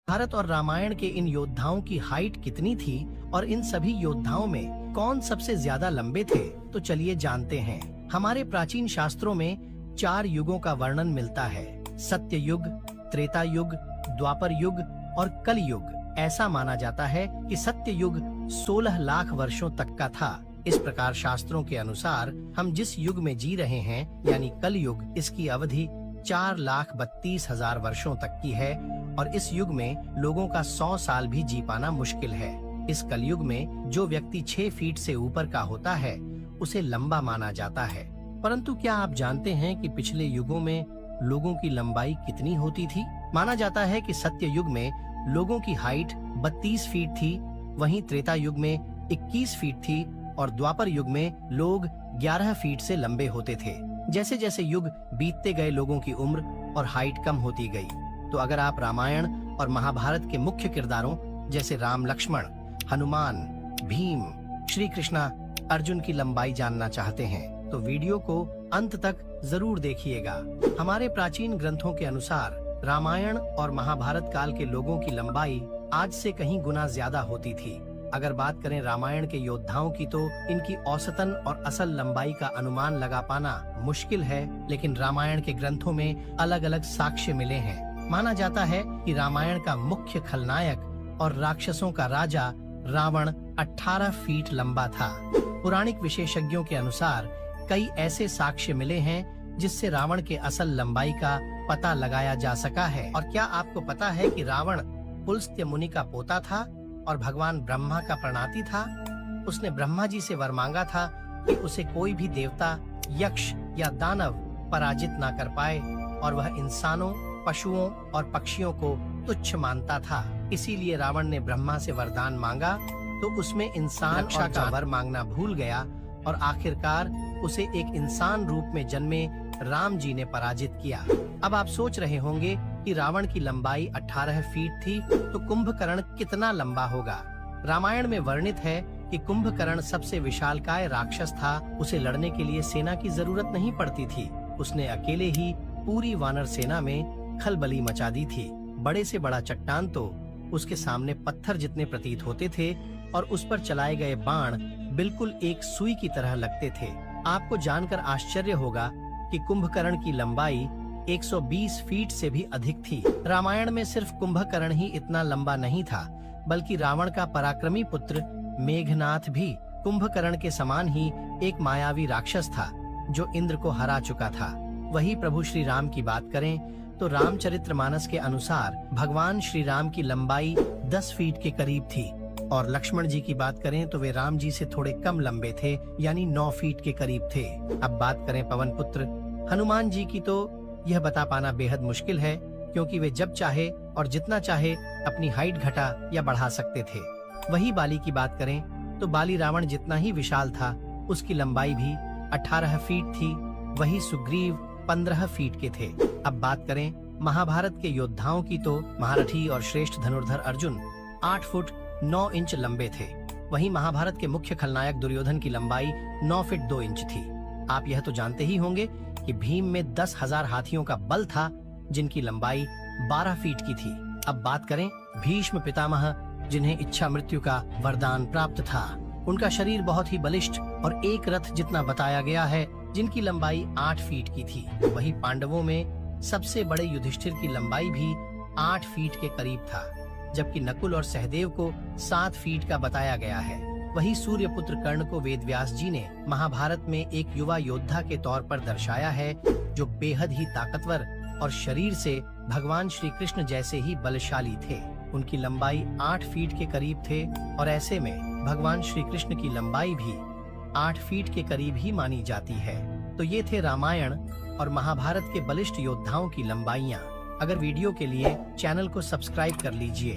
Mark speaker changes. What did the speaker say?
Speaker 1: भारत और रामायण के इन योद्धाओं की हाइट कितनी थी और इन सभी योद्धाओं में कौन सबसे ज्यादा लंबे थे, तो चलिए जानते हैं। हमारे प्राचीन शास्त्रों में 4 युगों का वर्णन मिलता है। सत्य युग, त्रेता युग, द्वापर युग और कल युग। ऐसा माना जाता है कि सत्य युग 16 लाख वर्षों तक का था। इस प्रकार शास्त्रों के अनुसार हम जिस युग में जी रहे हैं यानी कल युग, इसकी अवधि 4,32,000 वर्षों तक की है और इस युग में लोगों का 100 साल भी जी पाना मुश्किल है। इस कलयुग में जो व्यक्ति 6 फीट से ऊपर का होता है उसे लंबा माना जाता है। परंतु क्या आप जानते हैं कि पिछले युगों में लोगों की लंबाई कितनी होती थी? माना जाता है कि सत्य युग में लोगों की हाइट 32 फीट थी, वहीं त्रेता युग में 21 फीट थी और द्वापर युग में लोग 11 फीट से लंबे होते थे। जैसे जैसे युग बीतते गए लोगों की उम्र और हाइट कम होती गई। तो अगर आप रामायण और महाभारत के मुख्य किरदारों जैसे राम, लक्ष्मण, हनुमान, भीम, श्री कृष्णा, अर्जुन की लंबाई जानना चाहते हैं तो वीडियो को अंत तक जरूर देखिएगा। हमारे प्राचीन ग्रंथों के अनुसार रामायण और महाभारत काल के लोगों की लंबाई आज से कहीं गुना ज्यादा होती थी। अगर बात करें रामायण के योद्धाओं की तो इनकी औसतन और असल लंबाई का अनुमान लगा पाना मुश्किल है, लेकिन रामायण के ग्रंथों में अलग अलग साक्ष्य मिले हैं। माना जाता है कि रामायण का मुख्य खलनायक और राक्षसों का राजा रावण 18 फीट लंबा था। पौराणिक विशेषज्ञों के अनुसार कई ऐसे साक्ष्य मिले हैं जिससे रावण के असल लंबाई का पता लगाया जा सका है। और क्या आपको पता है कि रावण पुलस्त्य मुनि का पोता था और भगवान ब्रह्मा का प्रणाती था? उसने ब्रह्मा जी से वर मांगा था कि उसे कोई भी देवता, यक्ष या दानव पराजित ना कर पाए और वह इंसानों, पशुओं और पक्षियों को तुच्छ मानता था। इसीलिए रावण ने ब्रह्मा से वरदान मांगा तो उसमें इंसान और का वर मांगना भूल गया और आखिरकार उसे एक इंसान रूप में जन्मे राम जी ने पराजित किया। अब आप सोच रहे होंगे कि रावण की लंबाई 18 फीट थी तो कुंभकर्ण कितना लंबा होगा? रामायण में वर्णित है कि कुंभकर्ण सबसे विशालकाय राक्षस था। उसे लड़ने के लिए सेना की जरूरत नहीं पड़ती थी। उसने अकेले ही पूरी वानर सेना में खलबली मचा दी थी। बड़े से बड़ा चट्टान तो उसके सामने पत्थर जितने प्रतीत होते थे और उस पर चलाए गए बाण बिल्कुल एक सुई की तरह लगते थे। आपको जानकर आश्चर्य होगा कि कुंभकर्ण की लंबाई 120 फीट से भी अधिक थी। रामायण में सिर्फ कुंभकर्ण ही इतना लंबा नहीं था, बल्कि रावण का पराक्रमी पुत्र मेघनाथ भी कुंभकर्ण के समान ही एक मायावी राक्षस था जो इंद्र को हरा चुका था। वही प्रभु श्री राम की बात करें तो रामचरितमानस के अनुसार भगवान श्री राम की लंबाई 10 फीट के करीब थी और लक्ष्मण जी की बात करें तो वे राम जी से थोड़े कम लंबे थे, यानी 9 फीट के करीब थे। अब बात करें पवन पुत्र हनुमान जी की तो यह बता पाना बेहद मुश्किल है, क्योंकि वे जब चाहे और जितना चाहे अपनी हाइट घटा या बढ़ा सकते थे। वही बाली की बात करें तो बाली रावण जितना ही विशाल था, उसकी लंबाई भी 18 फीट थी। वही सुग्रीव 15 फीट के थे। अब बात करें महाभारत के योद्धाओं की तो महारथी और श्रेष्ठ धनुर्धर अर्जुन 8 फुट 9 इंच लंबे थे। वहीं महाभारत के मुख्य खलनायक दुर्योधन की लंबाई 9 फीट 2 इंच थी। आप यह तो जानते ही होंगे कि भीम में 10,000 हाथियों का बल था, जिनकी लंबाई 12 फीट की थी। अब बात करें भीष्म पितामह, जिन्हें इच्छा मृत्यु का वरदान प्राप्त था। उनका शरीर बहुत ही बलिष्ठ और एक रथ जितना बताया गया है, जिनकी लंबाई 8 फीट की थी। वही पांडवों में सबसे बड़े युधिष्ठिर की लंबाई भी 8 फीट के करीब था, जबकि नकुल और सहदेव को 7 फीट का बताया गया है। वही सूर्यपुत्र कर्ण को वेदव्यास जी ने महाभारत में एक युवा योद्धा के तौर पर दर्शाया है, जो बेहद ही ताकतवर और शरीर से भगवान श्री कृष्ण जैसे ही बलशाली थे। उनकी लंबाई 8 फीट के करीब थे और ऐसे में भगवान श्री कृष्ण की लंबाई भी 8 फीट के करीब ही मानी जाती है। तो ये थे रामायण और महाभारत के बलिष्ठ योद्धाओं की लंबाइयाँ। अगर वीडियो के लिए चैनल को सब्सक्राइब कर लीजिए।